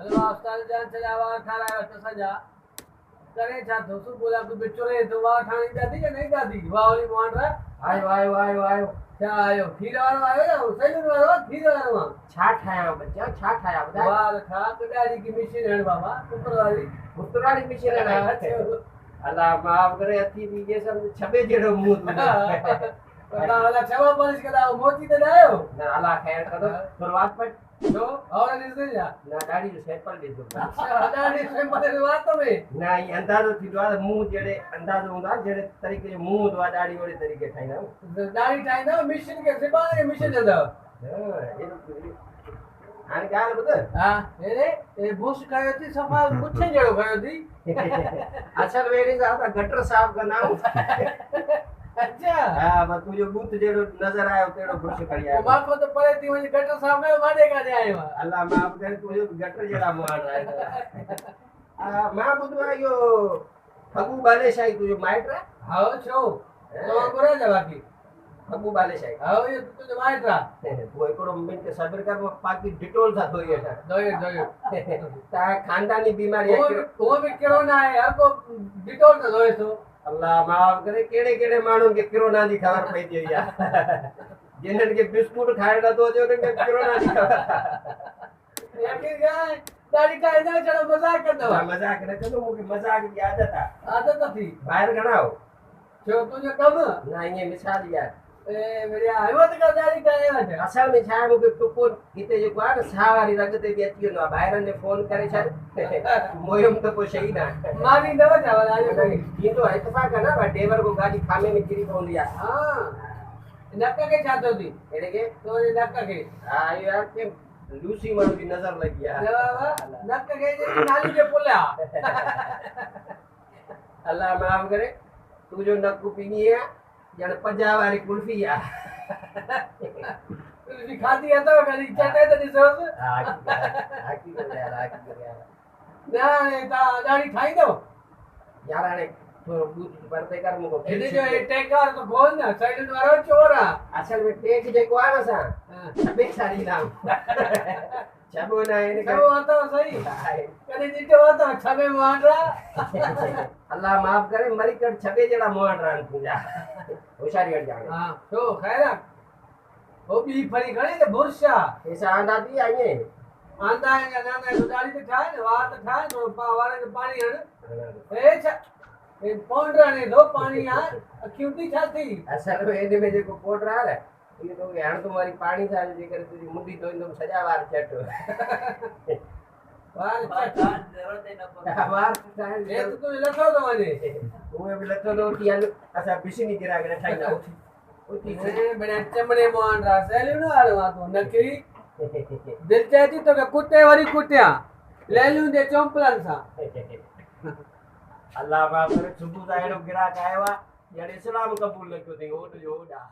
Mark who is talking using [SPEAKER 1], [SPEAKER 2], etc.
[SPEAKER 1] hello आस्ताल जान चला वार ठारायो तो सजा करे छा तो सु बोला तू बिचोरे तो वार ठाणी दादी के नहीं दादी वावली मोंडरा
[SPEAKER 2] आयो आयो आयो आयो
[SPEAKER 1] क्या आयो खीर वालो आयो ना सही वालो खीर वालो
[SPEAKER 2] छा ठाया बच्चा छा ठाया ॿुधाए
[SPEAKER 1] वार खा कडारी की मशीन है बाबा ऊपर वाली
[SPEAKER 2] पुतराड़ी मिशन है अल्लाह माफ करे अती भी ये सब छबे जेड़ो मुंह
[SPEAKER 1] पता वाला छवा पुलिस के दाओ मोची ते आयो
[SPEAKER 2] ना अल्लाह खैर करो शुरुआत पर
[SPEAKER 1] जो और निकल जा
[SPEAKER 2] ना दाढ़ी जो सैंपल दे दो
[SPEAKER 1] हदारी से मरे बात में
[SPEAKER 2] ना ये अंदाजो थी दो मुंह जेड़े अंदाजो हुंदा जेड़े तरीके जो मुंह दो दाढ़ी ओड़े तरीके ठाइना
[SPEAKER 1] दाढ़ी ठाइना मशीन के सिबाने के मशीन दे
[SPEAKER 2] हाणे ॻाल्हि ॿुध
[SPEAKER 1] हां रे ए बुश कयो थी सफा कुछ जड़ो कयो थी
[SPEAKER 2] असल वेरी साहब गटर साफ करना
[SPEAKER 1] अच्छा
[SPEAKER 2] हां बस तुझो बूथ जेड़ो नजर आयो तेड़ो बुश करी आयो
[SPEAKER 1] मां को तो परे थी वनी गटर साफ में माडे का आयो
[SPEAKER 2] अल्लाह माफ करे तुझो गटर जेड़ा मार आयो मां बुधवा यो फगू बालेशाही तुझो माइट
[SPEAKER 1] हां छो तो करे जा बाकी
[SPEAKER 2] फगू बालेशाही
[SPEAKER 1] हां ये तुझो माइट रा
[SPEAKER 2] वो एकड़ो मिनट सब्र कर वो पाकी डिटोल था धोई है
[SPEAKER 1] दोयो
[SPEAKER 2] ता खानदानी बीमारी
[SPEAKER 1] वो भी कोरोना है हर को डिटोल तो दोयो तो
[SPEAKER 2] अल्लाह माफ करे केड़े केड़े मानू के कोरोना दी खबर पई थी या जिनन के बिस्कुट खाएड़ा तो जो ने कोरोना दी खबर
[SPEAKER 1] यकीन गाय दाढ़ी का इधर चलो मजाक कर दो
[SPEAKER 2] मजाक न करो मुके मजाक की
[SPEAKER 1] आदत थी
[SPEAKER 2] बाहर गणाओ
[SPEAKER 1] जो तुझे कम
[SPEAKER 2] ना ये मिसाल यार
[SPEAKER 1] ए मेरे आयो तो का दाढ़ी का आयो
[SPEAKER 2] असल में छा मुके टुकुर हिते जो आ सावारी रग ते भी अची न बाहर ने फोन करे छ मोयम तो को सही ना
[SPEAKER 1] मारी दवा चावल आयो
[SPEAKER 2] ये तो इत्तेफाक है ना बा ड्राइवर को गाड़ी खामे में गिरी पौंदी है
[SPEAKER 1] हां नक्का के चाहतो थी
[SPEAKER 2] एड़े के
[SPEAKER 1] तो ये नक्का के
[SPEAKER 2] हां यार के लूसी मां की नजर लगी है
[SPEAKER 1] नक्का के जे नाली के पुला
[SPEAKER 2] अल्लाह माफ करे तू जो नक्कू पीनी है जण पंजाब वाली कुल्फी है
[SPEAKER 1] कुल्फी खाती है तो कभी चटे तो नहीं सोच
[SPEAKER 2] आकी कर यार
[SPEAKER 1] ना ने ता दाढ़ी खाई दो
[SPEAKER 2] यार आने तो बूथ परते कर मुको
[SPEAKER 1] ये जो ये टेकर तो बोल ना साइड वाला चोरा
[SPEAKER 2] असल में टेक जे को आना सा अबे सारी नाम छबो ना इने
[SPEAKER 1] सब आता सही कने जितो आता छबे मांडरा
[SPEAKER 2] अल्लाह माफ करे मरी कर छबे जेड़ा मांडरा पूजा होशियारी हट जाने
[SPEAKER 1] हां तो खैर वो भी फरी गणे के बुरशा
[SPEAKER 2] ऐसा आंदा दी आइए
[SPEAKER 1] आंदा है ना ना दाढ़ी तो खाए वार तो खाए तो वारे के पानी हण ए छ ए पाउडर ने दो पानी यार क्यूटी छाती
[SPEAKER 2] असल में इने में जो पाउडर है ये तो यार तुम्हारी पानी था जे कर तुझी मुंडी तो तुम सजा वार चट
[SPEAKER 1] वार चट जरूरत है ना
[SPEAKER 2] वार चाहे
[SPEAKER 1] ये तो लखो तो माने
[SPEAKER 2] वो भी लखो तो कि असा बिशनी गिरा के ठाई ना उठी
[SPEAKER 1] बड़े चमड़े मान रा सेलू ना आलवा तो नकरी दिल चाहती तो के कुत्ते वाली कुत्तियां ले लूं दे चंपलन सा
[SPEAKER 2] अल्लाह माफ करे सुबह दा एड़ो गिरा के आया यार इस्लाम कबूल न क्यों थी ओड जो ओडा